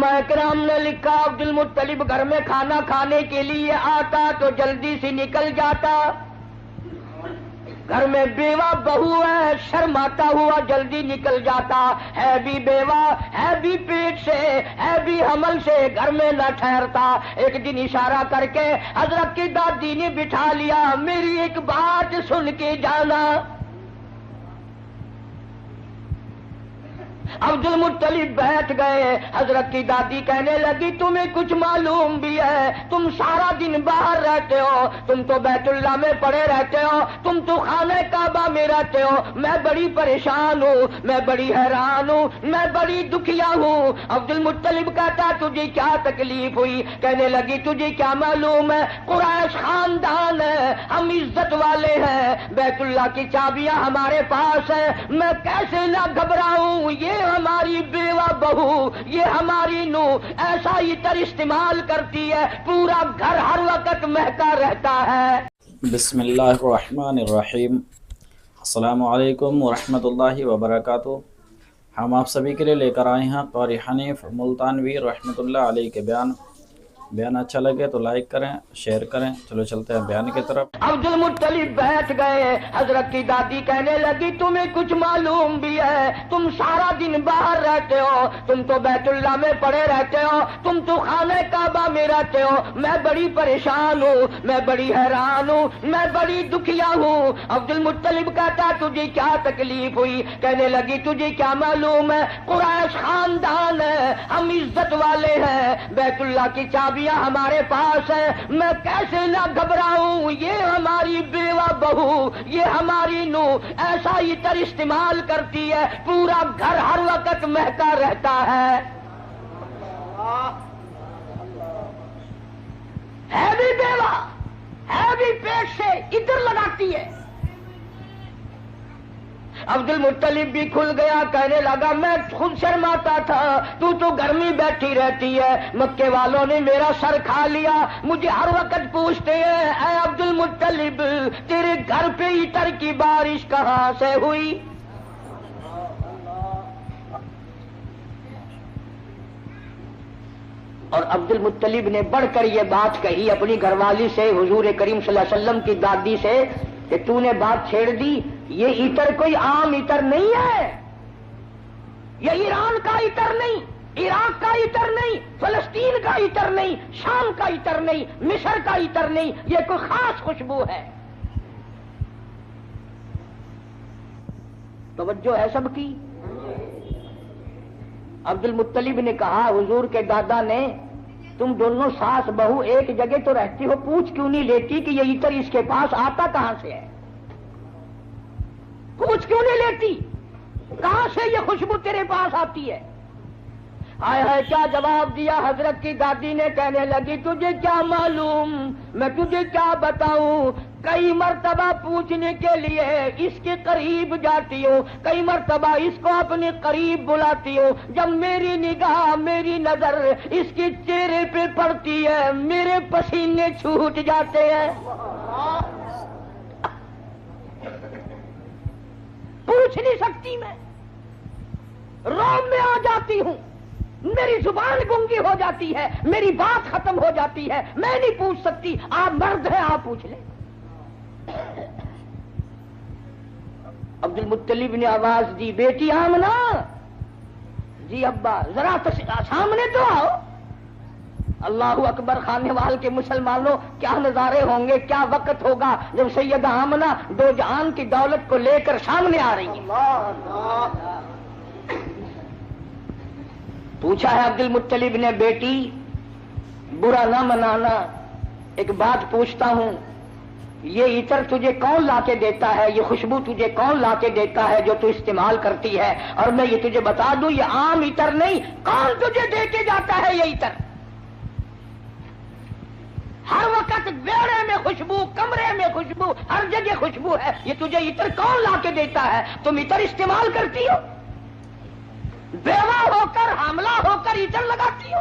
علماء کرام نے لکھا عبد المطلب گھر میں کھانا کھانے کے لیے آتا تو جلدی سے نکل جاتا. گھر میں بیوہ بہو ہے, شرماتا ہوا جلدی نکل جاتا. ہے بھی بیوہ, ہے بھی پیٹ سے, ہے بھی حمل سے, گھر میں نہ ٹھہرتا. ایک دن اشارہ کر کے حضرت کی دادی نے بٹھا لیا, میری ایک بات سن کے جانا. عبد المطلب بیٹھ گئے. حضرت کی دادی کہنے لگی تمہیں کچھ معلوم بھی ہے؟ تم سارا دن باہر رہتے ہو, تم تو بیت اللہ میں پڑے رہتے ہو, تم تو خانہ کعبہ میں رہتے ہو. میں بڑی پریشان ہوں, میں بڑی حیران ہوں, میں بڑی دکھیا ہوں. عبد المطلب کہتا تجھے کیا تکلیف ہوئی؟ کہنے لگی تجھے کیا معلوم ہے, قریش خاندان ہے, ہم عزت والے ہیں, بیت اللہ کی چابیاں ہمارے پاس ہیں, میں کیسے نہ گھبراؤں. یہ ہماری بیوہ بہو, یہ ہماری نو ایسا عطر استعمال کرتی ہے, پورا گھر ہر وقت مہکا رہتا ہے. بسم اللہ الرحمن الرحیم. السلام علیکم ورحمۃ اللہ وبرکاتہ. ہم آپ سبھی کے لیے لے کر آئے ہیں قاری حنیف ملتانوی رحمۃ اللہ علیہ کے بیان اچھا لگے تو لائک کریں, شیئر کریں. چلو چلتے ہیں بیان کی طرف. عبد المطلب بیٹھ گئے. حضرت کی دادی کہنے لگی تمہیں کچھ معلوم بھی ہے؟ تم سارا دن باہر رہتے ہو, تم تو بیت اللہ میں پڑے رہتے ہو, تم تو خانہ کعبہ میں رہتے ہو. میں بڑی پریشان ہوں, میں بڑی حیران ہوں, میں بڑی دکھیا ہوں. عبد المطلب کہتا تجھے کیا تکلیف ہوئی؟ کہنے لگی تجھے کیا معلوم ہے, قریش خاندان ہے, ہم عزت والے ہیں, بیت اللہ کی چابیاں ہمارے پاس ہے, میں کیسے نہ گھبراؤں. یہ ہماری بیوہ بہو, یہ ہماری نو ایسا عطر استعمال کرتی ہے, پورا گھر ہر وقت مہکا رہتا ہے. ہے بھی بیوہ, ہے بھی پیٹ سے, عطر لگاتی ہے. عبد المطلب بھی کھل گیا, کہنے لگا میں خود شرماتا تھا, تو گھر میں بیٹھی رہتی ہے, مکے والوں نے میرا سر کھا لیا, مجھے ہر وقت پوچھتے ہیں اے عبد المطلب تیرے گھر پہ عطر کی بارش کہاں سے ہوئی؟ اور عبد المطلب نے بڑھ کر یہ بات کہی اپنی گھر والی سے, حضور کریم صلی اللہ علیہ وسلم کی دادی سے, کہ تو نے بات چھیڑ دی. یہ عطر کوئی عام عطر نہیں ہے, یہ ایران کا عطر نہیں, عراق کا عطر نہیں, فلسطین کا عطر نہیں, شام کا عطر نہیں, مصر کا عطر نہیں, یہ کوئی خاص خوشبو ہے. توجہ ہے سب کی؟ عبد المطلب نے کہا حضور کے دادا نے, تم دونوں ساس بہو ایک جگہ تو رہتی ہو, پوچھ کیوں نہیں لیتی کہ یہ عطر اس کے پاس آتا کہاں سے ہے؟ پوچھ کیوں نہیں لیتی کہاں سے یہ خوشبو تیرے پاس آتی ہے؟ ہائے ہائے کیا جواب دیا حضرت کی دادی نے. کہنے لگی تجھے کیا معلوم, میں تجھے کیا بتاؤں. کئی مرتبہ پوچھنے کے لیے اس کے قریب جاتی ہوں, کئی مرتبہ اس کو اپنے قریب بلاتی ہوں. جب میری نگاہ, میری نظر اس کے چہرے پہ پڑتی ہے, میرے پسینے چھوٹ جاتے ہیں. پوچھ نہیں سکتی میں, روم میں آ جاتی ہوں, میری زبان گنگی ہو جاتی ہے, میری بات ختم ہو جاتی ہے, میں نہیں پوچھ سکتی. آپ مرد ہیں, آپ پوچھ لیں. عبد المطلب نے آواز دی, بیٹی آمنہ. جی ابا, ذرا سامنے تو آؤ. اللہ اکبر, خانے وال کے مسلمانوں کیا نظارے ہوں گے, کیا وقت ہوگا جب سیدہ آمنہ دو جہان کی دولت کو لے کر سامنے آ رہی ہیں. پوچھا ہے عبد المطلب نے, بیٹی برا نہ منانا, ایک بات پوچھتا ہوں, یہ عطر تجھے کون لا کے دیتا ہے, یہ خوشبو تجھے کون لا کے دیتا ہے جو تو استعمال کرتی ہے؟ اور میں یہ تجھے بتا دوں یہ عام عطر نہیں, کون تجھے دے کے جاتا ہے یہ عطر؟ ہر وقت بیڑے میں خوشبو, کمرے میں خوشبو, ہر جگہ خوشبو ہے, یہ تجھے عطر کون لا کے دیتا ہے؟ تم عطر استعمال کرتی ہو, بیوہ ہو کر, حاملہ ہو کر عطر لگاتی ہو.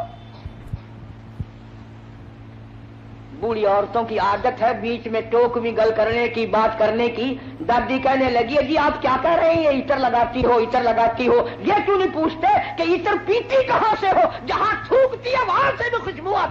بوڑھی عورتوں کی عادت ہے بیچ میں ٹوک بھی گل کرنے کی, بات کرنے کی. دادی کہنے لگی جی آپ کیا کہہ رہے ہیں, عطر لگاتی ہو, عطر لگاتی ہو. یہ کیوں نہیں پوچھتے کہ عطر پیتی کہاں سے ہو؟ جہاں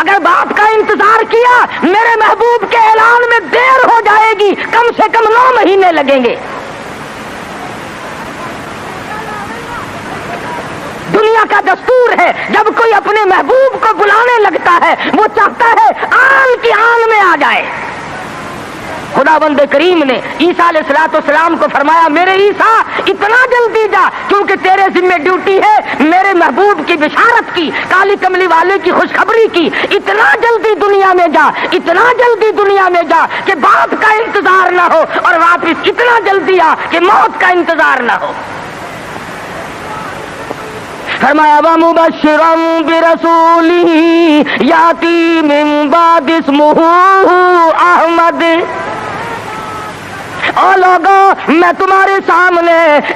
اگر باپ کا انتظار کیا میرے محبوب کے اعلان میں دیر ہو جائے گی، کم سے کم 9 مہینے لگیں گے۔ دنیا کا دستور ہے جب کوئی اپنے محبوب کو بلانے لگتا ہے وہ چاہتا ہے آن کی آن میں آ جائے۔ خداوند کریم نے عیسیٰ علیہ السلام کو فرمایا میرے عیسیٰ اتنا جلدی جا، کیونکہ تیرے ذمہ ڈیوٹی ہے میرے محبوب کی بشارت کی، کالی کملی والے کی خوشخبری کی۔ اتنا جلدی دنیا میں جا، اتنا جلدی دنیا میں جا کہ باپ کا انتظار نہ ہو، اور واپس اتنا جلدی آ کہ موت کا انتظار نہ ہو۔ فرمایا وَمُبَشِّرًا بِرَسُولٍ يَأْتِي مِن بَعْدِ اسْمُهُ احمد۔ او لوگوں میں تمہارے سامنے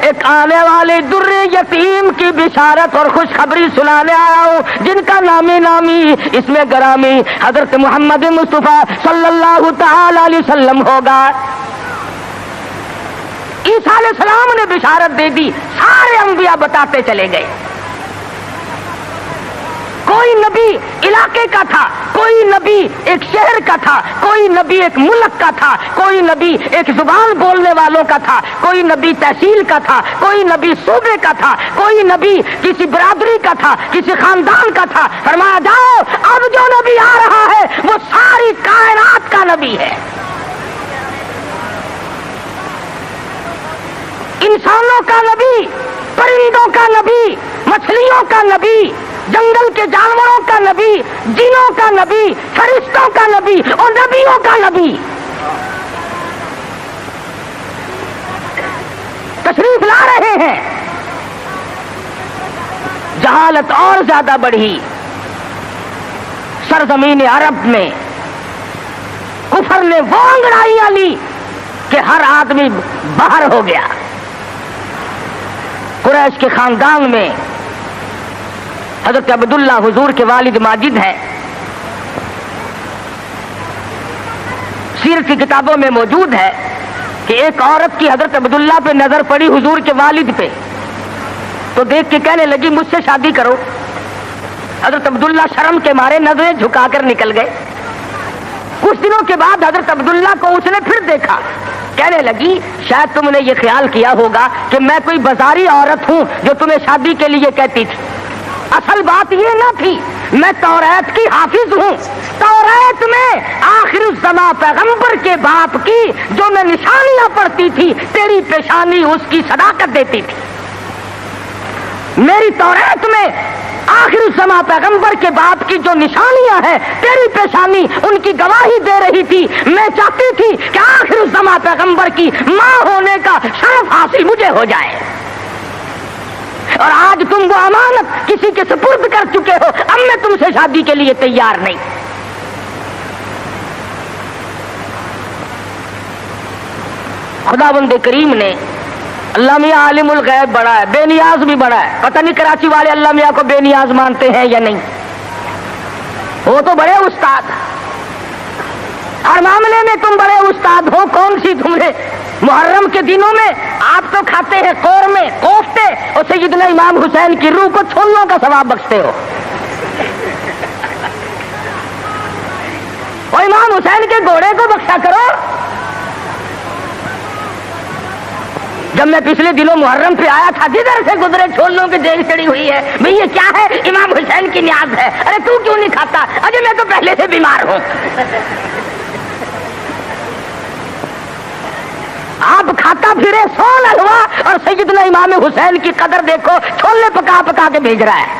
ایک آنے والے در یتیم کی بشارت اور خوشخبری سنانے آیا ہوں جن کا نامی اس میں گرامی حضرت محمد مصطفیٰ صلی اللہ تعالی علیہ وسلم ہوگا۔ عیسیٰ علیہ السلام نے بشارت دے دی، سارے انبیاء بتاتے چلے گئے۔ کوئی نبی علاقے کا تھا، کوئی نبی ایک شہر کا تھا، کوئی نبی ایک ملک کا تھا، کوئی نبی ایک زبان بولنے والوں کا تھا، کوئی نبی تحصیل کا تھا، کوئی نبی صوبے کا تھا، کوئی نبی کسی برادری کا تھا، کسی خاندان کا تھا۔ فرمایا جاؤ اب جو نبی آ رہا ہے وہ ساری کائنات کا نبی ہے، انسانوں کا نبی، پرندوں کا نبی، مچھلیوں کا نبی، جنگل کے جانوروں کا نبی، جنوں کا نبی، فرشتوں کا نبی اور نبیوں کا نبی۔ تشریف لا رہے ہیں۔ جہالت اور زیادہ بڑھی سرزمین عرب میں، کفر نے وہ انگڑائیاں لی کہ ہر آدمی باہر ہو گیا۔ قریش کے خاندان میں حضرت عبداللہ حضور کے والد ماجد ہیں، سیرت کی کتابوں میں موجود ہے کہ ایک عورت کی حضرت عبداللہ پہ نظر پڑی حضور کے والد پہ، تو دیکھ کے کہنے لگی مجھ سے شادی کرو۔ حضرت عبداللہ شرم کے مارے نظریں جھکا کر نکل گئے۔ کچھ دنوں کے بعد حضرت عبداللہ کو اس نے پھر دیکھا، کہنے لگی شاید تم نے یہ خیال کیا ہوگا کہ میں کوئی بازاری عورت ہوں جو تمہیں شادی کے لیے کہتی تھی۔ اصل بات یہ نہ تھی، میں توریت کی حافظ ہوں۔ توریت میں آخر الزماں پیغمبر کے باپ کی جو میں نشانیاں پڑھتی تھی، تیری پیشانی اس کی صداقت دیتی تھی۔ میری توریت میں آخر الزماں پیغمبر کے باپ کی جو نشانیاں ہیں، تیری پیشانی ان کی گواہی دے رہی تھی۔ میں چاہتی تھی کہ آخر الزماں پیغمبر کی ماں ہونے کا شرف حاصل مجھے ہو جائے، اور آج تم وہ امانت کسی کے سپرد کر چکے ہو، اب میں تم سے شادی کے لیے تیار نہیں۔ خداوند کریم نے، اللہ میاں عالم الغیب بڑا ہے، بے نیاز بھی بڑا ہے، پتہ نہیں کراچی والے اللہ میاں کو بے نیاز مانتے ہیں یا نہیں، وہ تو بڑے استاد، ہر معاملے میں تم بڑے استاد ہو۔ کون سی تم نے محرم کے دنوں میں آپ تو کھاتے ہیں قورمے کوفتے اور سیدنا امام حسین کی روح کو چھولوں کا ثواب بخشتے ہو۔ اور امام حسین کے گھوڑے کو بخشا کرو۔ جب میں پچھلے دنوں محرم پہ آیا تھا، جدھر سے گزرے چھولوں کی دیگ چڑی ہوئی ہے، بھئی یہ کیا ہے؟ امام حسین کی نیاز ہے۔ ارے تو کیوں نہیں کھاتا؟ اجے میں تو پہلے سے بیمار ہوں۔ آپ کھاتا پھرے سول حلوا، اور سیدنا امام حسین کی قدر دیکھو، چھولے پکا پکا کے بھیج رہا ہے۔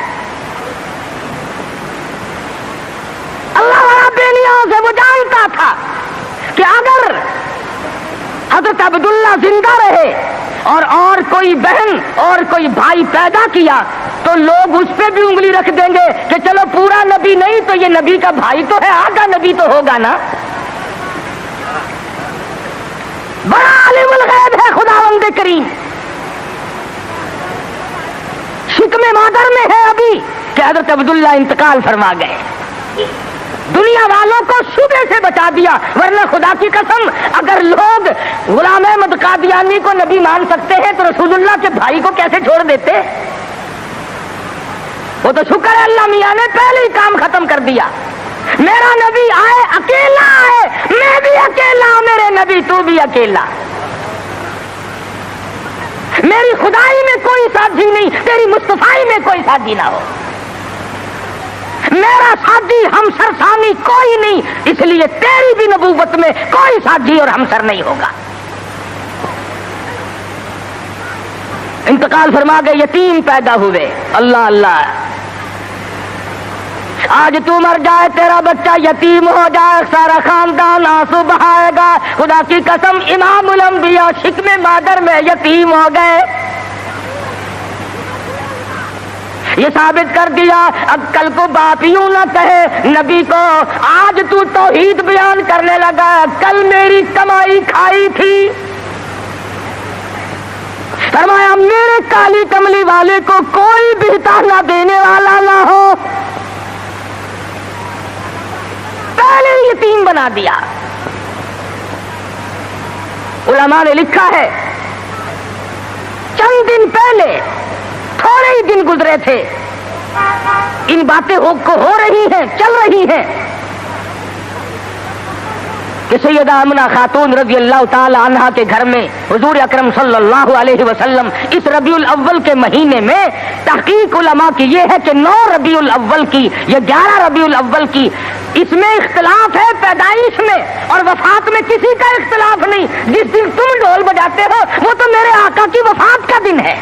اللہ والا بے نیاز ہے، وہ جانتا تھا کہ اگر حضرت عبداللہ زندہ رہے اور کوئی بہن اور کوئی بھائی پیدا کیا تو لوگ اس پہ بھی انگلی رکھ دیں گے کہ چلو پورا نبی نہیں تو یہ نبی کا بھائی تو ہے، آدھا نبی تو ہوگا نا۔ بڑا عالم الغیب ہے خداوند کریم۔ شکم مادر میں ہے ابھی کہ حضرت عبداللہ انتقال فرما گئے، دنیا والوں کو شبے سے بچا دیا، ورنہ خدا کی قسم اگر لوگ غلام احمد قادیانی کو نبی مان سکتے ہیں تو رسول اللہ کے بھائی کو کیسے چھوڑ دیتے؟ وہ تو شکر ہے اللہ میاں نے پہلے ہی کام ختم کر دیا۔ میرا نبی آئے اکیلا آئے، میں بھی اکیلا، میرے نبی تو بھی اکیلا، میری خدائی میں کوئی ساتھی نہیں، تیری مصطفائی میں کوئی ساتھی نہ ہو، میرا ساتھی ہمسر ثانی کوئی نہیں، اس لیے تیری بھی نبوت میں کوئی ساتھی اور ہمسر نہیں ہوگا۔ انتقال فرما گئے، یتیم پیدا ہوئے، اللہ اللہ، آج تو مر جائے تیرا بچہ یتیم ہو جائے، سارا خاندان آنسو بہائے گا، خدا کی قسم امام الانبیاء شکم مادر میں یتیم ہو گئے۔ یہ ثابت کر دیا اب کل کو باپ یوں نہ کہے نبی کو، آج تو توحید بیان کرنے لگا، کل میری کمائی کھائی تھی۔ فرمایا میرے کالی کملی والے کو کوئی بھی تانا دینے والا نہ ہو، پہلے یتیم بنا دیا۔ علماء نے لکھا ہے چند دن پہلے، تھوڑے ہی دن گزرے تھے، ان باتیں ہو رہی ہیں، چل رہی ہیں کہ سیدہ آمنہ خاتون رضی اللہ تعالی عنہا کے گھر میں حضور اکرم صلی اللہ علیہ وسلم اس ربیع الاول کے مہینے میں، تحقیق علماء کی یہ ہے کہ 9 ربیع الاول کی یا 11 ربیع الاول کی، اس میں اختلاف ہے پیدائش میں، اور وفات میں کسی کا اختلاف نہیں۔ جس دن تم ڈھول بجاتے ہو وہ تو میرے آقا کی وفات کا دن ہے۔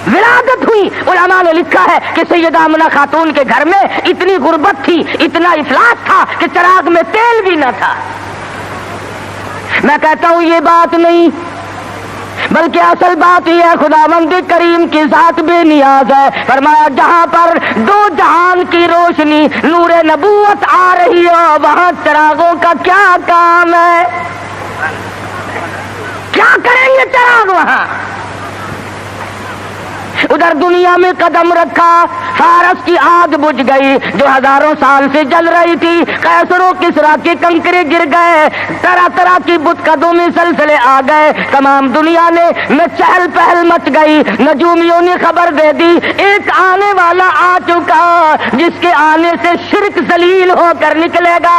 ولادت ہوئی، علماء نے لکھا ہے کہ سیدہ آمنہ خاتون کے گھر میں اتنی غربت تھی، اتنا افلاس تھا کہ چراغ میں تیل بھی نہ تھا۔ میں کہتا ہوں یہ بات نہیں، بلکہ اصل بات یہ ہے خداوند کریم کی ذات بے نیاز ہے۔ فرمایا جہاں پر 2 جہان کی روشنی نور نبوت آ رہی ہو، وہاں چراغوں کا کیا کام ہے؟ کیا کریں گے چراغ وہاں؟ ادھر دنیا میں قدم رکھا، فارس کی آگ بجھ گئی جو ہزاروں سال سے جل رہی تھی، قیصر و کسریٰ کے کنکرے گر گئے، طرح طرح کی بت قدومی سلسلے آ گئے، تمام دنیا میں چہل پہل مچ گئی۔ نجومیوں نے خبر دے دی ایک آنے والا آ چکا جس کے آنے سے شرک ذلیل ہو کر نکلے گا۔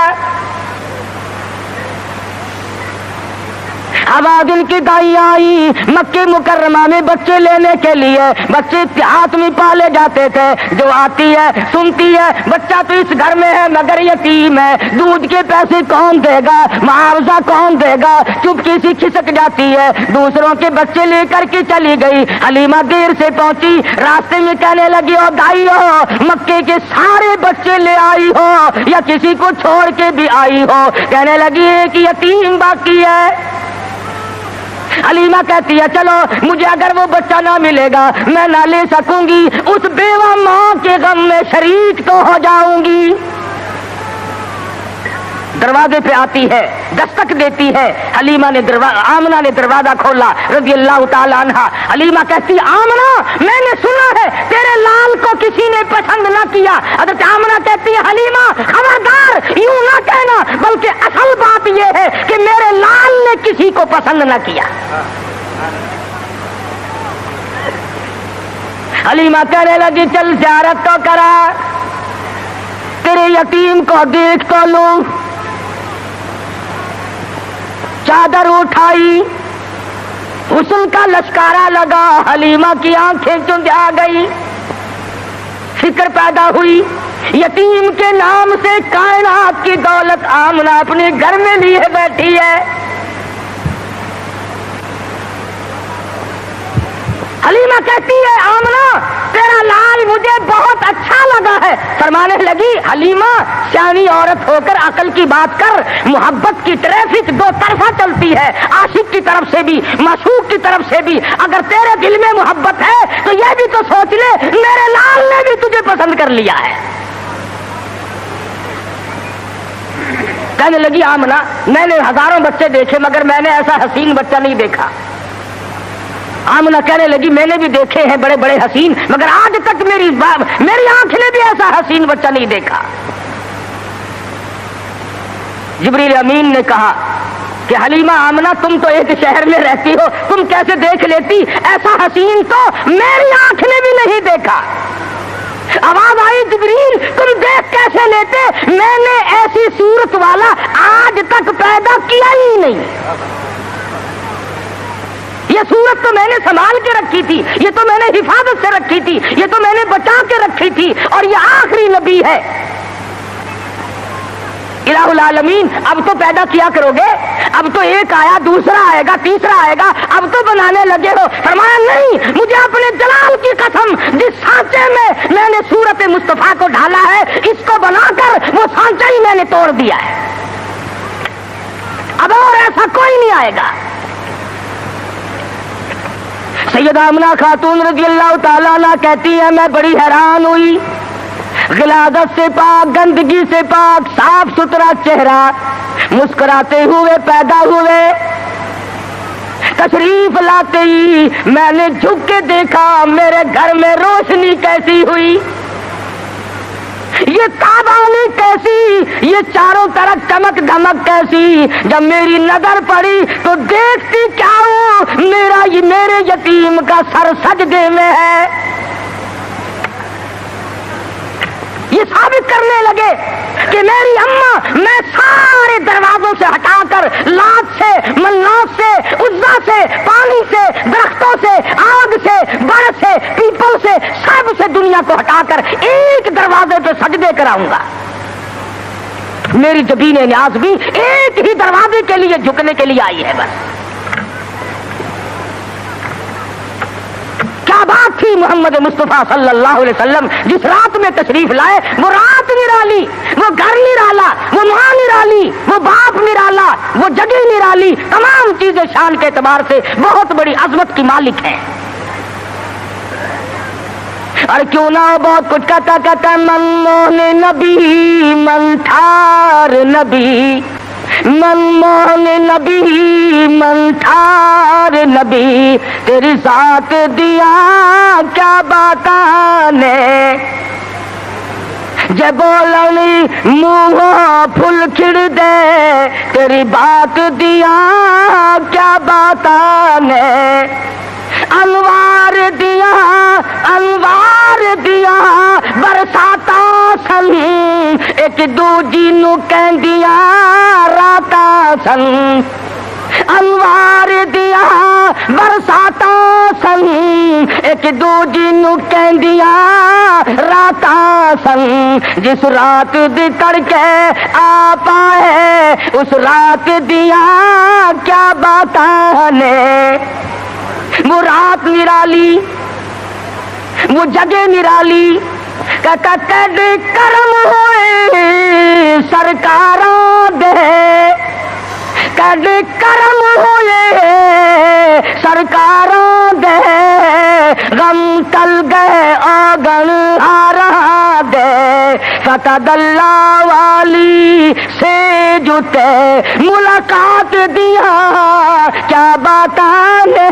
آبادن کی دائی آئی مکہ مکرمہ میں بچے لینے کے لیے، بچے ہاتھ میں پالے جاتے تھے، جو آتی ہے سنتی ہے بچہ تو اس گھر میں ہے مگر یتیم ہے، دودھ کے پیسے کون دے گا، معاوضہ کون دے گا، چپکی سی کھسک جاتی ہے، دوسروں کے بچے لے کر کے چلی گئی۔ حلیمہ دیر سے پہنچی، راستے میں کہنے لگی او دائی ہو، مکے کے سارے بچے لے آئی ہو یا کسی کو چھوڑ کے بھی آئی ہو؟ کہنے لگی ایک یتیم باقی ہے۔ حلیمہ کہتی ہے چلو مجھے اگر وہ بچہ نہ ملے گا میں نہ لے سکوں گی، اس بیوہ ماں کے غم میں شریک تو ہو جاؤں گی۔ دروازے پہ آتی ہے، دستک دیتی ہے، آمنہ نے دروازہ کھولا رضی اللہ تعالی عنہ۔ حلیمہ کہتی آمنہ میں نے سنا ہے تیرے لال کو کسی نے پسند نہ کیا۔ حضرت آمنہ کہتی ہے حلیمہ خبردار یوں نہ کہنا، بلکہ اصل بات یہ ہے کہ میرے لال نے کسی کو پسند نہ کیا۔ حلیمہ کہنے لگی چل زیارت تو کرا، تیرے یتیم کو دیکھ تو لوں۔ چادر اٹھائی، حسن کا لشکارا لگا، حلیمہ کی آنکھیں چندھا گئی، فکر پیدا ہوئی یتیم کے نام سے کائنات کی دولت آمنہ اپنے گھر میں لیے بیٹھی ہے۔ حلیمہ کہتی ہے آمنہ تیرا لال مجھے بہت اچھا لگا ہے۔ فرمانے لگی حلیمہ سیانی عورت ہو کر عقل کی بات کر، محبت کی ٹریفک 2 طرفہ چلتی ہے، عاشق کی طرف سے بھی معشوق کی طرف سے بھی۔ اگر تیرے دل میں محبت ہے تو یہ بھی تو سوچ لے میرے لال نے بھی تجھے پسند کر لیا ہے۔ کہنے لگی آمنہ میں نے ہزاروں بچے دیکھے مگر میں نے ایسا حسین بچہ نہیں دیکھا۔ آمنہ کہنے لگی میں نے بھی دیکھے ہیں بڑے بڑے حسین مگر آج تک میری آنکھ نے بھی ایسا حسین بچہ نہیں دیکھا۔ جبریل امین نے کہا کہ حلیمہ آمنہ تم تو ایک شہر میں رہتی ہو، تم کیسے دیکھ لیتی؟ ایسا حسین تو میری آنکھ نے بھی نہیں دیکھا۔ دیکھا. آواز آئی جبریل تم دیکھ کیسے لیتے؟ میں نے ایسی صورت والا آج تک پیدا کیا ہی نہیں. یہ صورت تو میں نے سنبھال کے رکھی تھی، یہ تو میں نے حفاظت سے رکھی تھی، یہ تو میں نے بچا کے رکھی تھی، اور یہ آخری نبی ہے. الہ العالمین اب تو پیدا کیا کرو گے، اب تو ایک آیا، دوسرا آئے گا، تیسرا آئے گا، اب تو بنانے لگے ہو. فرمایا نہیں، مجھے اپنے جلال کی قسم، جس سانچے میں نے صورت مصطفیٰ کو ڈالا ہے، اس کو بنا کر وہ سانچہ ہی میں نے توڑ دیا ہے. اب اور ایسا کوئی نہیں آئے گا. سیدہ آمنہ خاتون رضی اللہ تعالیٰ عنہ کہتی ہے میں بڑی حیران ہوئی، غلاظت سے پاک، گندگی سے پاک، صاف ستھرا چہرہ، مسکراتے ہوئے پیدا ہوئے. تشریف لاتے ہی میں نے جھک کے دیکھا میرے گھر میں روشنی کیسی ہوئی، یہ تابانی کیسی، یہ چاروں طرف چمک دھمک کیسی. جب میری نظر پڑی تو دیکھتی کیا ہوں، میرے یتیم کا سر سجدے میں ہے. یہ ثابت کرنے لگے کہ میری اماں میں سارے دروازوں سے ہٹا کر، لات سے، منات سے، عزا سے، پانی سے، درختوں سے، آگ سے، برف سے، پیپل سے، سب سے دنیا کو ہٹا کر ایک دروازے پہ سجدے کراؤں گا. میری جبین نیاز بھی ایک ہی دروازے کے لیے جھکنے کے لیے آئی ہے. بس کیا بات تھی محمد مصطفیٰ صلی اللہ علیہ وسلم جس رات میں تشریف لائے. وہ رات نرالی، وہ گھر نرالا، وہ ماں نرالی، وہ باپ نرالا، وہ جگہ نرالی، تمام چیزیں شان کے اعتبار سے بہت بڑی عظمت کی مالک ہیں. اور کیوں نہ بہت کچھ کہتا من موہن نبی، من ٹھار نبی، من موہن نبی، من ٹھار نبی، تیری ذات دیا کیا باتانے، جے بولنی منہ پھل کھڑ دے، تیری بات دیا کیا باتانے. انوار دیا، انوار دیا برساتا سن، ایک دوجی نو کہندیاں راتا سن. انوار دیا برساتا سن، ایک دوجی نو کہندیاں راتا سن. جس رات دی تڑکے آ پائے، اس رات دیا کیا باتاں نے. وہ رات نرالی، وہ جگہ نرالی. کہتا کد کرم ہوئے سرکاراں دے، کد کرم ہوئے سرکاراں دے، غم تل گئے آگن ہارا دے. فتح اللہ والی سے جتے ملاقات دیا کیا باتاں نے.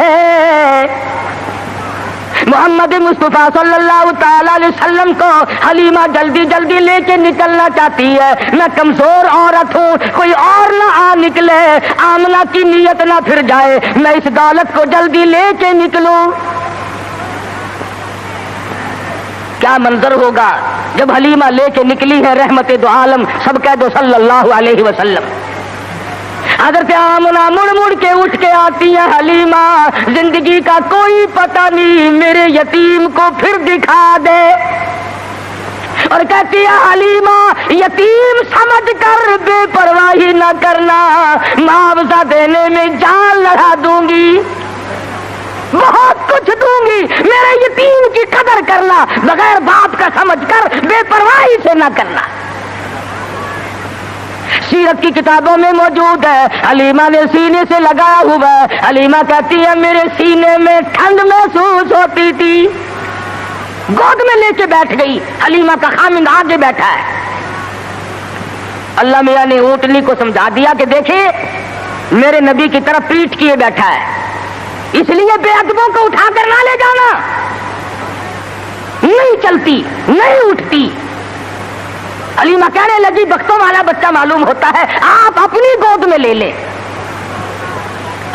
محمد مصطفیٰ صلی اللہ تعالی علیہ وسلم کو حلیمہ جلدی جلدی لے کے نکلنا چاہتی ہے. میں کمزور عورت ہوں، کوئی اور نہ آ نکلے، آمنہ کی نیت نہ پھر جائے، میں اس دولت کو جلدی لے کے نکلوں. کیا منظر ہوگا جب حلیمہ لے کے نکلی ہے رحمت دو عالم، سب کہہ دو صلی اللہ علیہ وسلم. حضرت آمنہ مڑ مڑ کے اٹھ کے آتی ہے، حلیمہ زندگی کا کوئی پتہ نہیں، میرے یتیم کو پھر دکھا دے. اور کہتی ہے حلیمہ یتیم سمجھ کر بے پرواہی نہ کرنا، معاوضہ دینے میں جان لڑا دوں گی، بہت کچھ دوں گی، میرے یتیم کی قدر کرنا، بغیر باپ کا سمجھ کر بے پرواہی سے نہ کرنا. سیرت کی کتابوں میں موجود ہے، حلیمہ نے سینے سے لگایا ہوا ہے. حلیمہ کہتی ہے میرے سینے میں ٹھنڈ محسوس ہوتی تھی. گود میں لے کے بیٹھ گئی، حلیمہ کا خامند آگے بیٹھا ہے. اللہ میاں نے اونٹنی کو سمجھا دیا کہ دیکھیں میرے نبی کی طرف پیٹھ کیے بیٹھا ہے، اس لیے بے ادبوں کو اٹھا کر نہ لے جانا. نہیں چلتی، نہیں اٹھتی. حلیمہ کہنے لگی بختوں والا بچہ معلوم ہوتا ہے، آپ اپنی گود میں لے لیں.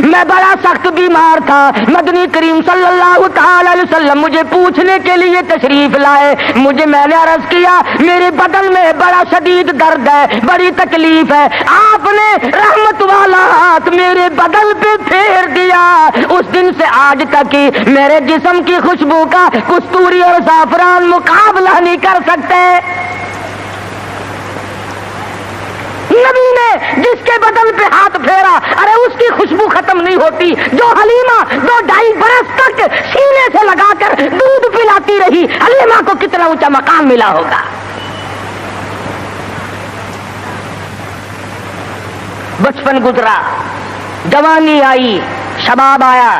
میں بڑا سخت بیمار تھا، مدنی کریم صلی اللہ تعالی علیہ وسلم مجھے پوچھنے کے لیے تشریف لائے، میں نے عرض کیا میرے بدن میں بڑا شدید درد ہے، بڑی تکلیف ہے، آپ نے رحمت والا ہاتھ میرے بدن پہ پھیر دیا، اس دن سے آج تک ہی میرے جسم کی خوشبو کا کستوری اور زعفران مقابلہ نہیں کر سکتے۔ نبی نے جس کے بدن پہ ہاتھ پھیرا، ارے اس کی خوشبو ختم نہیں ہوتی، جو حلیمہ 2-2.5 برس تک سینے سے لگا کر دودھ پلاتی رہی، حلیمہ کو کتنا اونچا مقام ملا ہوگا۔ بچپن گزرا، جوانی آئی، شباب آیا،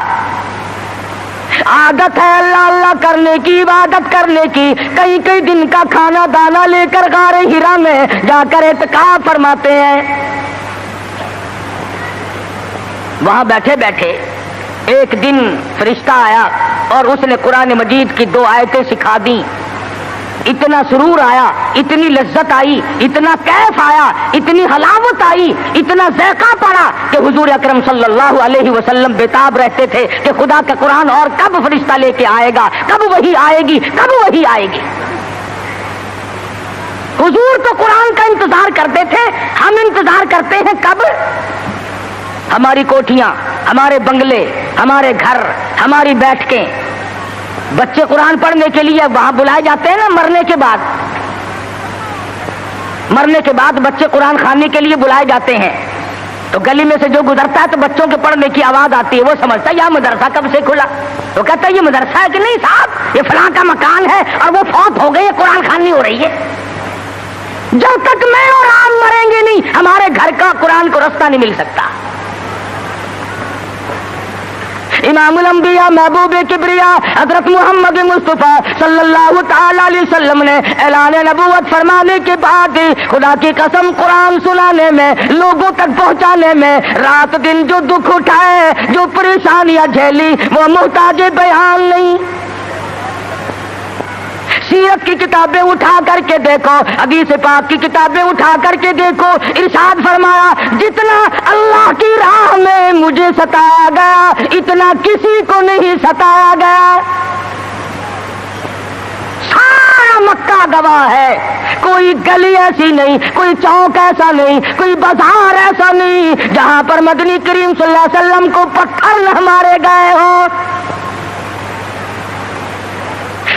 عادت ہے اللہ اللہ کرنے کی، عبادت کرنے کی، کئی دن کا کھانا دانا لے کر غار ہرا میں جا کر اعتکاف فرماتے ہیں۔ وہاں بیٹھے بیٹھے ایک دن فرشتہ آیا اور اس نے قرآن مجید کی 2 آیتیں سکھا دی، اتنا سرور آیا، اتنی لذت آئی، اتنا کیف آیا، اتنی حلاوت آئی، اتنا ذائقہ پڑا کہ حضور اکرم صلی اللہ علیہ وسلم بےتاب رہتے تھے کہ خدا کا قرآن اور کب فرشتہ لے کے آئے گا، کب وحی آئے گی، کب وحی آئے گی۔ حضور تو قرآن کا انتظار کرتے تھے، ہم انتظار کرتے ہیں کب؟ ہماری کوٹھیاں، ہمارے بنگلے، ہمارے گھر، ہماری بیٹھکیں، بچے قرآن پڑھنے کے لیے وہاں بلائے جاتے ہیں نا، مرنے کے بعد بچے قرآن خانے کے لیے بلائے جاتے ہیں، تو گلی میں سے جو گزرتا ہے تو بچوں کے پڑھنے کی آواز آتی ہے، وہ سمجھتا ہے یہ مدرسہ کب سے کھلا، وہ کہتا ہے یہ مدرسہ ہے کہ نہیں صاحب، یہ فلاں کا مکان ہے اور وہ فوت ہو گئی ہے، قرآن خوانی ہو رہی ہے۔ جب تک میں اور آپ مریں گے نہیں، ہمارے گھر کا قرآن کو رستہ نہیں مل سکتا۔ امام الانبیاء محبوب کبریا حضرت محمد مصطفیٰ صلی اللہ تعالی علیہ وسلم نے اعلان نبوت فرمانے کے بعد خدا کی قسم قرآن سنانے میں، لوگوں تک پہنچانے میں، رات دن جو دکھ اٹھائے، جو پریشانیاں جھیلی، وہ محتاج بیان نہیں۔ سیرت کی کتابیں اٹھا کر کے دیکھو، حدیث پاک کی کتابیں اٹھا کر کے دیکھو، ارشاد فرمایا جتنا اللہ کی راہ میں مجھے ستایا گیا اتنا کسی کو نہیں ستایا گیا۔ سارا مکہ گواہ ہے، کوئی گلی ایسی نہیں، کوئی چوک ایسا نہیں، کوئی بازار ایسا نہیں جہاں پر مدنی کریم صلی اللہ علیہ وسلم کو پتھر نہ مارے گئے ہوں۔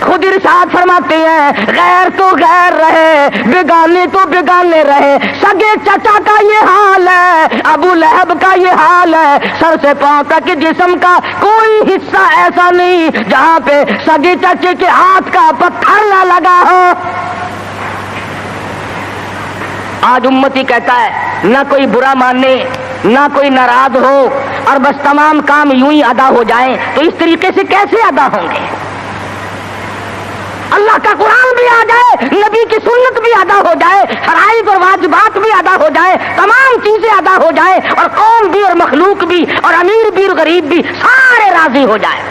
خود ارشاد فرماتے ہیں غیر تو غیر رہے، بیگانے تو بیگانے رہے، سگے چچا کا یہ حال ہے، ابو لہب کا یہ حال ہے، سر سے پاؤں تک جسم کا کوئی حصہ ایسا نہیں جہاں پہ سگے چچے کے ہاتھ کا پتھر نہ لگا ہو۔ آج امتی کہتا ہے نہ کوئی برا مانے، نہ کوئی ناراض ہو، اور بس تمام کام یوں ہی ادا ہو جائیں، تو اس طریقے سے کیسے ادا ہوں گے؟ اللہ کا قرآن بھی آ جائے، نبی کی سنت بھی ادا ہو جائے، فرائض اور واجبات بھی ادا ہو جائے، تمام چیزیں ادا ہو جائے، اور قوم بھی اور مخلوق بھی اور امیر بھی اور غریب بھی سارے راضی ہو جائے۔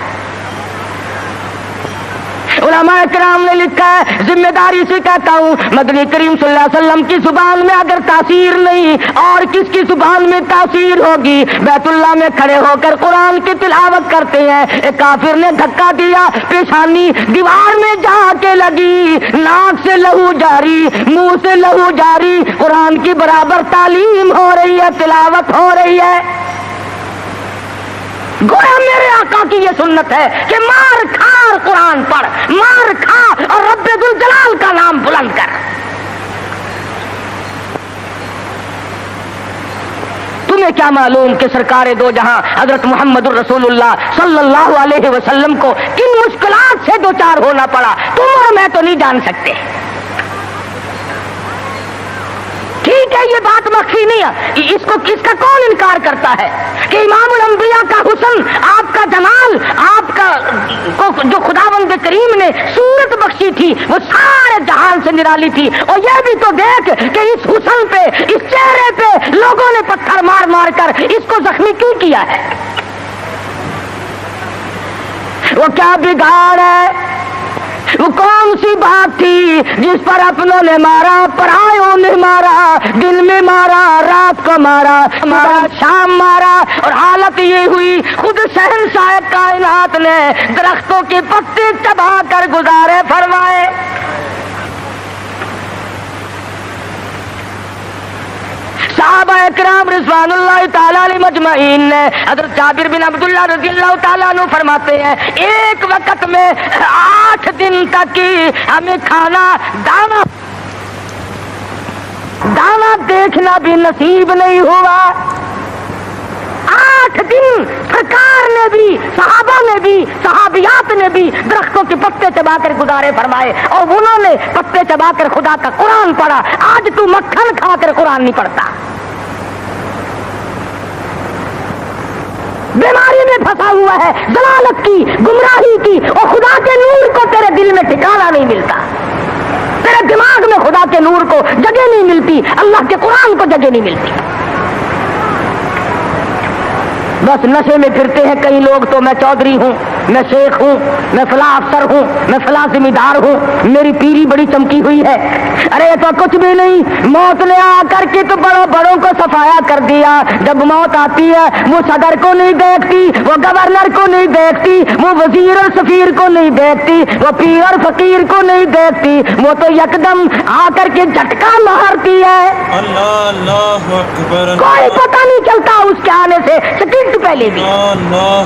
علماء کرام نے لکھا ہے، ذمہ داری سے کہتا ہوں، مدنی کریم صلی اللہ علیہ وسلم کی زبان میں اگر تاثیر نہیں اور کس کی زبان میں تاثیر ہوگی؟ بیت اللہ میں کھڑے ہو کر قرآن کی تلاوت کرتے ہیں، ایک کافر نے دھکا دیا، پیشانی دیوار میں جا کے لگی، ناک سے لہو جاری، منہ سے لہو جاری، قرآن کی برابر تعلیم ہو رہی ہے، تلاوت ہو رہی ہے۔ گویا میرے آقا کی یہ سنت ہے کہ مار کھا اور قرآن پڑھ، مار کھا اور رب ذوالجلال کا نام بلند کر۔ تمہیں کیا معلوم کہ سرکار دو جہاں حضرت محمد الرسول اللہ صلی اللہ علیہ وسلم کو کن مشکلات سے دوچار ہونا پڑا، تم اور میں تو نہیں جان سکتے۔ ٹھیک ہے، یہ بات مخفی نہیں ہے، اس کا کون انکار کرتا ہے کہ امام الانبیاء کا حسن، آپ کا جمال، آپ کا جو خداوند کریم نے صورت بخشی تھی وہ سارے جہان سے نرالی تھی، اور یہ بھی تو دیکھ کہ اس حسن پہ، اس چہرے پہ لوگوں نے پتھر مار مار کر اس کو زخمی کیوں کیا ہے؟ وہ کیا بگاڑ ہے، وہ کون سی بات تھی جس پر اپنوں نے مارا، پرایوں نے مارا، دن میں مارا، رات کو مارا، شام مارا، اور حالت یہ ہوئی خود شہنشاہ کائنات نے درختوں کے پتے چبا کر گزارے فرمائے۔ صحابہ اکرام رضوان اللہ تعالیٰ علیہ مجمعین نے حضرت جابر بن عبداللہ رضی اللہ تعالیٰ عنہ فرماتے ہیں ایک وقت میں 8 دن تک کی ہمیں کھانا دانا دیکھنا بھی نصیب نہیں ہوا۔ 8 دن سرکار نے بھی، صحابہ نے بھی، صحابیات نے بھی درختوں کے پتے چبا کر گزارے فرمائے، اور انہوں نے پتے چبا کر خدا کا قرآن پڑھا۔ آج تو مکھن کھا کر قرآن نہیں پڑھتا، بیماری میں پھنسا ہوا ہے، ضلالت کی، گمراہی کی، اور خدا کے نور کو تیرے دل میں ٹھکانا نہیں ملتا، تیرے دماغ میں خدا کے نور کو جگہ نہیں ملتی، اللہ کے قرآن کو جگہ نہیں ملتی۔ بس نشے میں پھرتے ہیں کئی لوگ، تو میں چودھری ہوں، میں شیخ ہوں، میں فلاں افسر ہوں، میں فلاں ذمہ دار ہوں، میری پیری بڑی چمکی ہوئی ہے۔ ارے تو کچھ بھی نہیں، موت نے آ کر کے تو بڑوں کو صفایا کر دیا۔ جب موت آتی ہے وہ صدر کو نہیں دیکھتی، وہ گورنر کو نہیں دیکھتی، وہ وزیر اور سفیر کو نہیں دیکھتی، وہ پیر اور فقیر کو نہیں دیکھتی، وہ تو یکدم آ کر کے جھٹکا مارتی ہے۔ اللہ اللہ اکبر، کوئی پتہ نہیں چلتا اس کے آنے سے سیکنڈ پہلے بھی۔ اللہ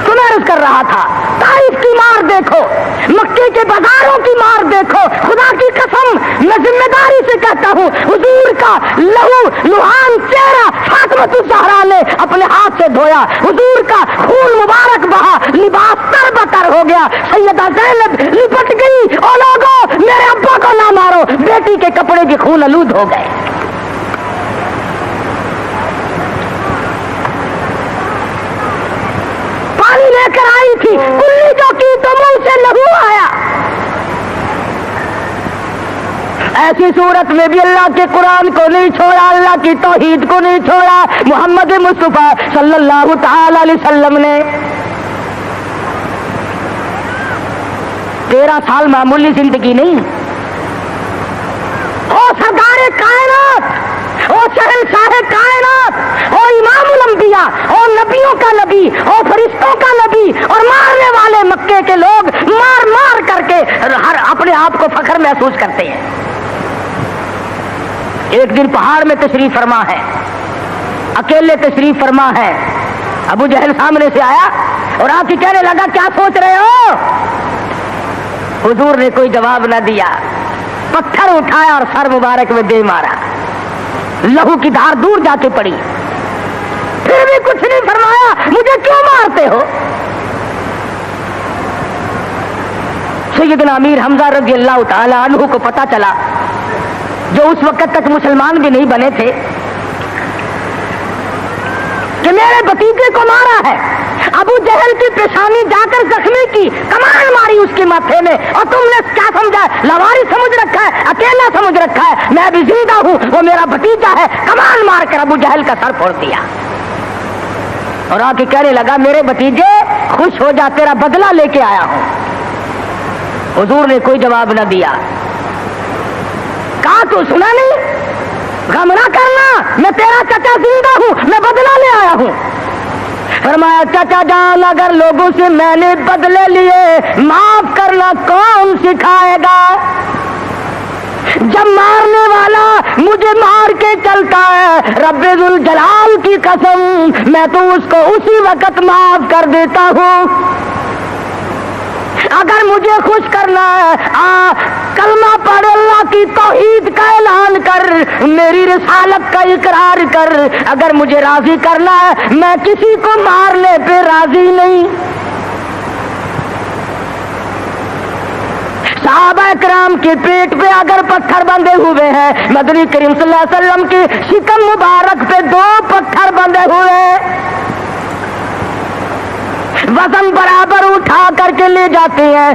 تمہیں عرض کر رہا تھا، طائف کی مار دیکھو، مکے کے بازاروں کی مار دیکھو، خدا کی قسم میں ذمہ داری سے کہتا ہوں، حضور کا لہو لہان چہرہ فاطمہ الزہرا نے اپنے ہاتھ سے دھویا، حضور کا خون مبارک بہا، لباس تر بتر ہو گیا، سیدہ زینب لپٹ گئی، او لوگو میرے ابا کو نہ مارو، بیٹی کے کپڑے بھی خون آلود ہو گئے۔ پانی لے کر آئی تھی، کلی جو کی تو منہ سے لہو آیا۔ ایسی صورت میں بھی اللہ کے قرآن کو نہیں چھوڑا، اللہ کی توحید کو نہیں چھوڑا۔ محمد مصطفیٰ صلی اللہ تعالی علیہ وسلم نے 13 سال معمولی زندگی نہیں، او سردار کائنات، او شہنشاہ کائنات، او امام الانبیاء، او نبیوں کا نبی، او فرشتوں کا نبی، اور مارنے والے مکے کے لوگ مار مار کر کے ہر اپنے آپ کو فخر محسوس کرتے ہیں۔ ایک دن پہاڑ میں تشریف فرما ہے، اکیلے تشریف فرما ہے، ابو جہل سامنے سے آیا اور آ کے کہنے لگا کیا سوچ رہے ہو؟ حضور نے کوئی جواب نہ دیا، پتھر اٹھایا اور سر مبارک میں دے مارا، لہو کی دھار دور جا کے پڑی، پھر بھی کچھ نہیں فرمایا، مجھے کیوں مارتے ہو؟ سیدنا امیر حمزہ رضی اللہ تعالی عنہ کو پتا چلا، جو اس وقت تک مسلمان بھی نہیں بنے تھے، کہ میرے بھتیجے کو مارا ہے۔ ابو جہل کی پیشانی جا کر زخمی کی، کمان ماری اس کے ماتھے میں، اور تم نے کیا سمجھا؟ لواری سمجھ رکھا ہے، اکیلا سمجھ رکھا ہے، میں بھی زندہ ہوں، وہ میرا بھتیجا ہے۔ کمان مار کر ابو جہل کا سر پھوڑ دیا، اور آ کے کہنے لگا میرے بھتیجے خوش ہو جا، تیرا بدلہ لے کے آیا ہوں۔ حضور نے کوئی جواب نہ دیا، کہا تو سنا نہیں؟ غم نہ کرنا، میں تیرا چچا زندہ ہوں، میں بدلہ لے آیا ہوں۔ فرمایا چچا جان اگر لوگوں سے میں نے بدلے لیے، معاف کرنا کون سکھائے گا؟ جب مارنے والا مجھے مار کے چلتا ہے، رب ذوالجلال کی قسم میں تو اس کو اسی وقت معاف کر دیتا ہوں۔ اگر مجھے خوش کرنا ہے، کلمہ پڑھ، اللہ کی توحید کا اعلان کر، میری رسالت کا اقرار کر۔ اگر مجھے راضی کرنا ہے، میں کسی کو مارنے پہ راضی نہیں۔ صحابہ کرام کے پیٹ پہ اگر پتھر بندھے ہوئے ہیں، مدنی کریم صلی اللہ علیہ وسلم کی شکم مبارک پہ 2 پتھر بندھے ہوئے ہیں، وزن برابر اٹھا کر کے لے جاتے ہیں۔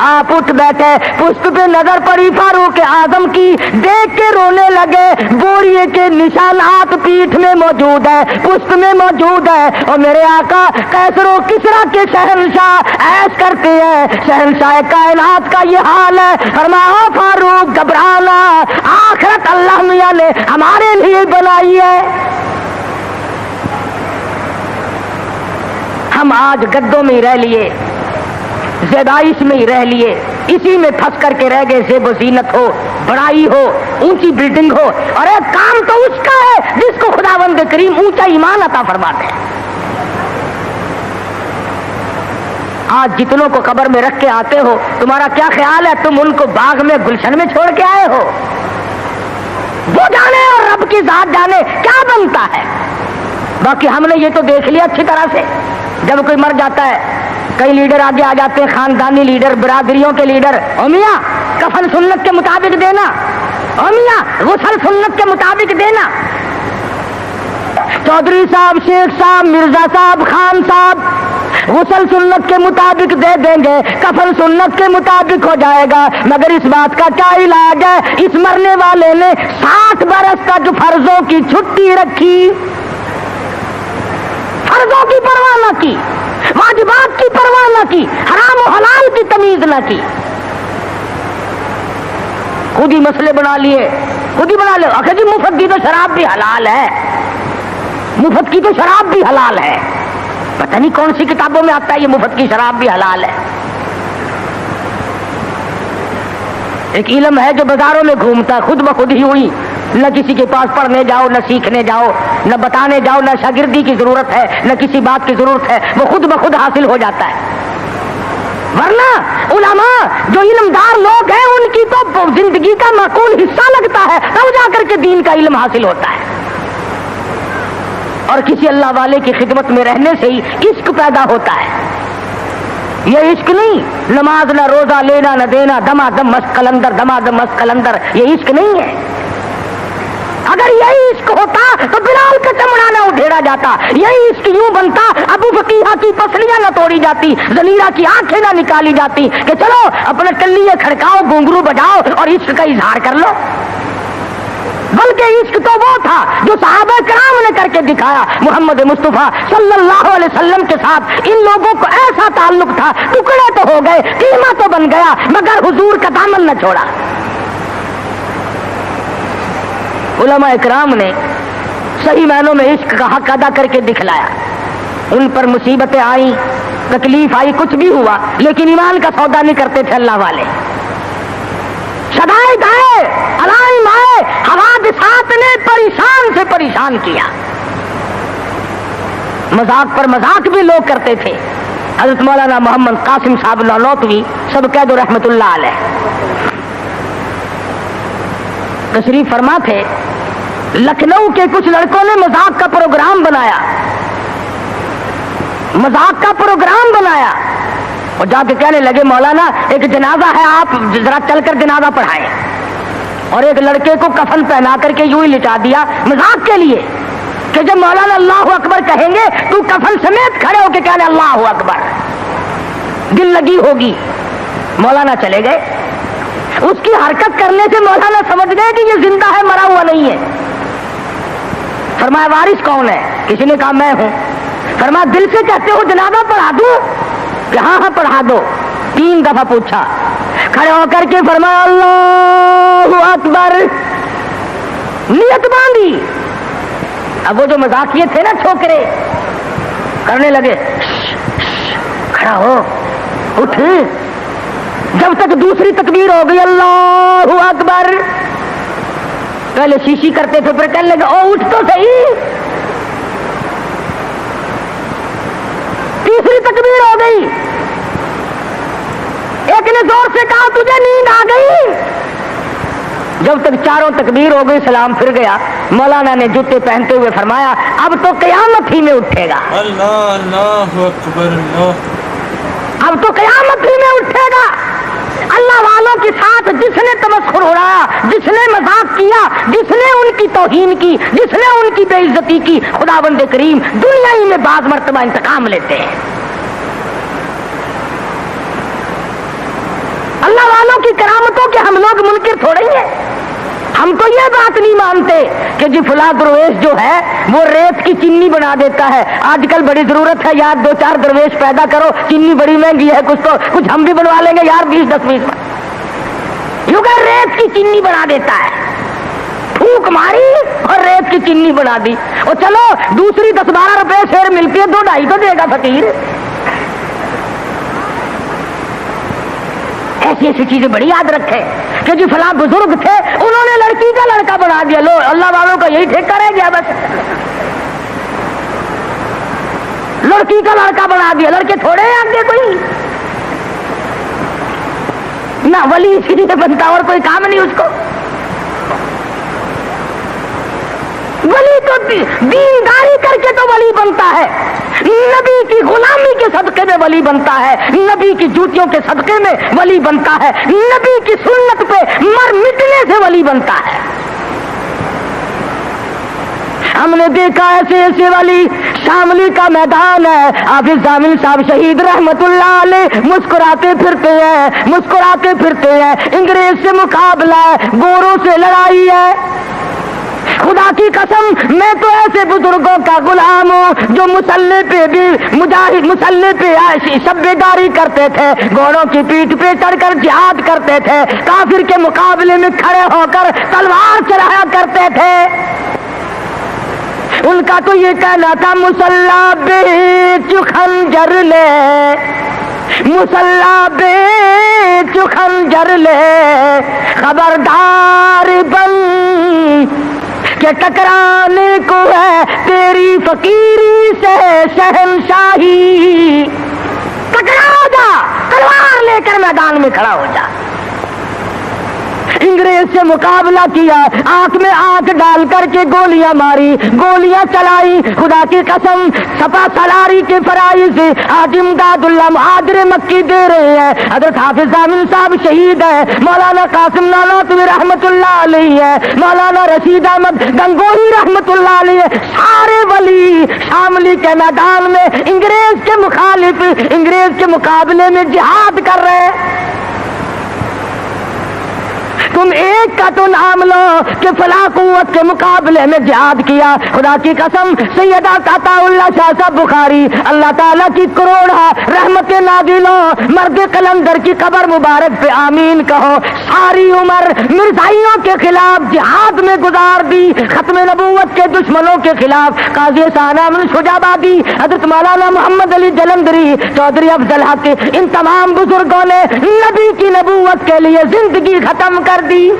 آپ اٹھ بیٹھے, پشت پہ نظر پڑی فاروق اعظم کی, دیکھ کے رونے لگے. بوریے کے نشانات پیٹھ میں موجود ہے, پشت میں موجود ہے. اور میرے آقا کیسر و کسرا کے شہنشاہ ایش کرتے ہیں, شہنشاہ کائنات کا یہ حال ہے. فرمایا فاروق گھبرانا, آخرت اللہ میاں نے ہمارے لیے بنائی ہے. ہم آج گدوں میں ہی رہ لیے, زیبائش میں ہی رہ لیے, اسی میں پھنس کر کے رہ گئے. زیب و زینت ہو, بڑائی ہو, اونچی بلڈنگ ہو, اور ایک کام تو اس کا ہے جس کو خداوند کریم اونچا ایمان عطا فرماتے ہیں. آج جتنوں کو قبر میں رکھ کے آتے ہو, تمہارا کیا خیال ہے تم ان کو باغ میں گلشن میں چھوڑ کے آئے ہو؟ وہ جانے اور رب کی ذات جانے کیا بنتا ہے. باقی ہم نے یہ تو دیکھ لیا اچھی طرح سے, جب کوئی مر جاتا ہے کئی لیڈر آگے آ جاتے ہیں, خاندانی لیڈر, برادریوں کے لیڈر. او میاں کفن سنت کے مطابق دینا, او میاں غسل سنت کے مطابق دینا. چودھری صاحب, شیخ صاحب, مرزا صاحب, خان صاحب غسل سنت کے مطابق دے دیں گے, کفن سنت کے مطابق ہو جائے گا. مگر اس بات کا کیا علاج ہے؟ اس مرنے والے نے 60 برس تک فرضوں کی چھٹی رکھی, فرضوں کی پرواہ نہ کی, واجبات کی پرواہ نہ کی, حرام و حلال کی تمیز نہ کی. خود ہی مسئلے بنا لیے, خود ہی بنا لے. آخر جی مفت کی تو شراب بھی حلال ہے, مفت کی تو شراب بھی حلال ہے. پتہ نہیں کون سی کتابوں میں آتا ہے یہ مفت کی شراب بھی حلال ہے. ایک علم ہے جو بازاروں میں گھومتا ہے, خود بخود ہی ہوئی, نہ کسی کے پاس پڑھنے جاؤ, نہ سیکھنے جاؤ, نہ بتانے جاؤ, نہ شاگردی کی ضرورت ہے, نہ کسی بات کی ضرورت ہے, وہ خود بخود حاصل ہو جاتا ہے. ورنہ علماء جو علمدار لوگ ہیں ان کی تو زندگی کا معقول حصہ لگتا ہے, تب جا کر کے دین کا علم حاصل ہوتا ہے. اور کسی اللہ والے کی خدمت میں رہنے سے ہی عشق پیدا ہوتا ہے. یہ عشق نہیں, نماز نہ روزہ, لینا نہ دینا, دما دم مست قلندر, دما دم مست قلندر, یہ عشق نہیں ہے. اگر یہی عشق ہوتا تو بلال کا چمڑا نہ اڈھیڑا جاتا, یہی عشق یوں بنتا ابو فقیہ کی پسلیاں نہ توڑی جاتی, زنیرہ کی آنکھیں نہ نکالی جاتی کہ چلو اپنے ٹلیے کھڑکاؤ, گھنگرو بجاؤ اور عشق کا اظہار کر لو. بلکہ عشق تو وہ تھا جو صحابہ کرام نے کر کے دکھایا. محمد مصطفیٰ صلی اللہ علیہ وسلم کے ساتھ ان لوگوں کو ایسا تعلق تھا, ٹکڑے تو ہو گئے, قیمہ تو بن گیا, مگر حضور کا دامن نہ چھوڑا. علماء اکرام نے صحیح معنوں میں عشق کا حق ادا کر کے دکھلایا. ان پر مصیبتیں آئیں, تکلیف آئی, کچھ بھی ہوا, لیکن ایمان کا سودا نہیں کرتے تھے اللہ والے. شدائد آئے, علائم آئے, حوادثات نے پریشان سے پریشان کیا. مذاق پر مذاق بھی لوگ کرتے تھے. حضرت مولانا محمد قاسم صاحب نانوتوی سب قید رحمت اللہ علیہ تشریف فرما تھے. لکھنؤ کے کچھ لڑکوں نے مذاق کا پروگرام بنایا, مذاق کا پروگرام بنایا, اور جا کے کہنے لگے مولانا ایک جنازہ ہے, آپ ذرا چل کر جنازہ پڑھائیں. اور ایک لڑکے کو کفن پہنا کر کے یوں ہی لٹا دیا مذاق کے لیے کہ جب مولانا اللہ اکبر کہیں گے تو کفن سمیت کھڑے ہو کے کہنے اللہ اکبر, دل لگی ہوگی. مولانا چلے گئے. اس کی حرکت کرنے سے مولانا سمجھ گئے کہ یہ زندہ ہے, مرا ہوا نہیں ہے. فرمایا وارث کون ہے؟ کسی نے کہا میں ہوں. فرمایا دل سے کہتے ہو جنازہ پڑھا دوں؟ کہ ہاں ہاں پڑھا دو. 3 دفعہ پوچھا, کھڑے ہو کر کے فرمایا اللہ اکبر, نیت باندھی. اب وہ جو مذاقیے تھے نا چھوکرے کرنے لگے, کھڑا ہو, اٹھ. جب تک دوسری تکبیر ہو گئی اللہ اکبر, پہلے شیشی کرتے تھے, پھر کہنے لگے او اٹھ تو صحیح. تیسری تکبیر ہو گئی, ایک نے زور سے کہا تجھے نیند آ گئی. جب تک 4 تکبیر ہو گئی سلام پھر گیا. مولانا نے جوتے پہنتے ہوئے فرمایا اب تو قیامت ہی میں اٹھے گا. اللہ اکبر, اللہ. اب تو قیامت ہی میں اٹھے گا. اللہ والوں کے ساتھ جس نے تمسخر اڑایا، جس نے مذاق کیا، جس نے ان کی توہین کی، جس نے ان کی بے عزتی کی، خداوند کریم دنیا ہی میں بعض مرتبہ انتقام لیتے ہیں۔ اللہ والوں کی کرامتوں کے ہم لوگ منکر تھوڑے ہی ہیں۔ ہم تو یہ بات نہیں مانتے کہ جی فلاں درویش جو ہے وہ ریت کی چینی بنا دیتا ہے۔ آج کل بڑی ضرورت ہے یار، 2-4 درویش پیدا کرو، چینی بڑی مہنگی ہے، کچھ ہم بھی بنوا لیں گے یار 20-10 کیونکہ ریت کی چینی بنا دیتا ہے، پھونک ماری اور ریت کی چینی بنا دی۔ اور چلو دوسری 10-12 روپے شیر ملتی ہے، 2-2.5 تو دے گا فقیر۔ ایسی ایسی چیزیں بڑی یاد رکھے کہ جی فلاں بزرگ تھے، انہوں نے لڑکی کا لڑکا بنا دیا، لو اللہ والوں کا یہی ٹھیکہ رہ گیا بس، لڑکی کا لڑکا بنا دیا۔ لڑکے تھوڑے ہیں آگے کوئی نہ، ولی اسی لیے بنتا اور کوئی کام نہیں اس کو۔ ولی تو دینداری کر کے تو ولی بنتا ہے، نبی کی غلامی کے صدقے میں ولی بنتا ہے، نبی کی جوتیوں کے صدقے میں ولی بنتا ہے، نبی کی سنت پہ مر مٹنے سے ولی بنتا ہے۔ ہم نے دیکھا ایسے ایسے ولی، شاملی کا میدان ہے، حافظ ضامن صاحب شہید رحمت اللہ علیہ مسکراتے پھرتے ہیں، مسکراتے پھرتے ہیں، انگریز سے مقابلہ ہے، گوروں سے لڑائی ہے۔ خدا کی قسم میں تو ایسے بزرگوں کا غلام ہوں جو مسلح پہ بھی مجاہد، مسلح پہ شبیداری کرتے تھے، گھوڑوں کی پیٹھ پہ چڑھ کر جہاد کرتے تھے، کافر کے مقابلے میں کھڑے ہو کر تلوار چلایا کرتے تھے۔ ان کا تو یہ کہنا تھا مسلح بیچ خنجر لے، مسلح بیچ خنجر لے، خبردار بن کہ ٹکرانے کو ہے تیری فقیری سے شہنشاہی۔ ٹکرا ہو جا، تلوار لے کر میدان میں کھڑا ہو جا۔ انگریز سے مقابلہ کیا، آنکھ میں آنکھ ڈال کر کے گولیاں ماری، گولیاں چلائی۔ خدا کی قسم سپا سالاری کے فرائض حاجی امداد اللہ مہاجر مکی دے رہے ہیں۔ حضرت حافظ ضامن صاحب شہید ہے، مولانا قاسم نانوتوی رحمت اللہ علیہ ہے، مولانا رشید احمد گنگوہی رحمت اللہ علیہ، سارے ولی شاملی کے میدان میں انگریز کے مخالف، انگریز کے مقابلے میں جہاد کر رہے ہیں۔ تم ایک کا تو نام لو کہ فلاں قوت کے مقابلے میں جہاد کیا۔ خدا کی قسم سیدہ عطا اللہ شاہ صاحب بخاری اللہ تعالیٰ کی کروڑا رحمت نازل ہو، مرد قلندر کی قبر مبارک پہ آمین کہو، ساری عمر مرزائیوں کے خلاف جہاد میں گزار دی، ختم نبوت کے دشمنوں کے خلاف۔ قاضی ثانیہ شجابادی، حضرت مولانا محمد علی جلندری، چودھری افضل حق، ان تمام بزرگوں نے نبی کی نبوت کے لیے زندگی ختم کر دی۔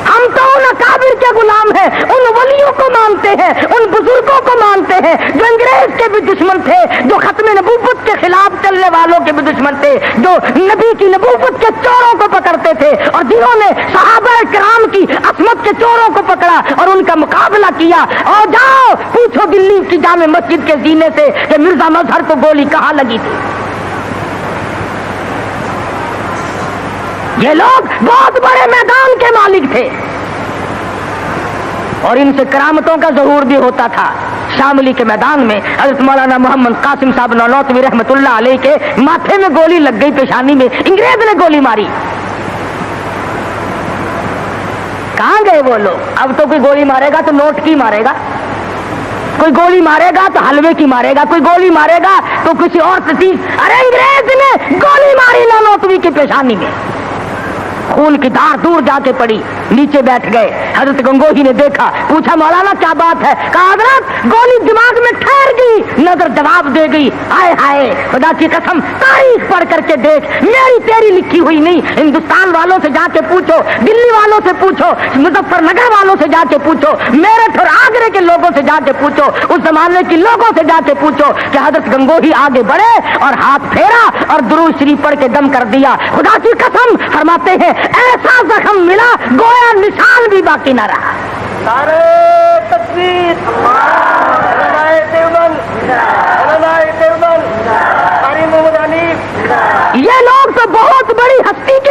ہم تو ان اکابر کے غلام ہیں، ان ولیوں کو مانتے ہیں، ان بزرگوں کو مانتے ہیں جو انگریز کے بھی دشمن تھے، جو ختم نبوت کے خلاف چلنے والوں کے بھی دشمن تھے، جو نبی کی نبوت کے چوروں کو پکڑتے تھے، اور جنہوں نے صحابہ کرام کی عصمت کے چوروں کو پکڑا اور ان کا مقابلہ کیا۔ اور جاؤ پوچھو دلی کی جامع مسجد کے زینے سے کہ مرزا مظہر کو گولی کہاں لگی تھی۔ یہ لوگ بہت بڑے میدان کے مالک تھے اور ان سے کرامتوں کا ظہور بھی ہوتا تھا۔ شاملی کے میدان میں حضرت مولانا محمد قاسم صاحب نانوتوی رحمت اللہ علیہ کے ماتھے میں گولی لگ گئی، پیشانی میں انگریز نے گولی ماری۔ کہاں گئے وہ لوگ؟ اب تو کوئی گولی مارے گا تو نوٹ کی مارے گا، کوئی گولی مارے گا تو حلوے کی مارے گا، کوئی گولی مارے گا تو کسی اور چیز۔ ارے انگریز نے گولی ماری نانوتوی کی پیشانی میں، خون کی دھار دور جا کے پڑی، نیچے بیٹھ گئے۔ حضرت گنگوہی نے دیکھا، پوچھا مولانا کیا بات ہے؟ کہا حضرت گولی دماغ میں ٹھہر گئی، نظر جواب دے گئی، ہائے ہائے خدا کی قسم تاریخ پڑھ کر کے دیکھ، میری تیری لکھی ہوئی نہیں، ہندوستان والوں سے جا کے پوچھو، دلی والوں سے پوچھو، مظفر نگر والوں سے جا کے پوچھو، میرٹھ اور آگرے کے لوگوں سے جا کے پوچھو، اس زمانے کے لوگوں سے جا کے پوچھو کہ حضرت گنگوہی آگے بڑھے اور ہاتھ پھیرا اور درود شریف پڑھ کے دم کر دیا۔ خدا کی قسم فرماتے ہیں ایسا زخم ملا گویا نشان بھی باقی نہ رہا۔ نعرہ تکبیر، نعرہ دیوبند،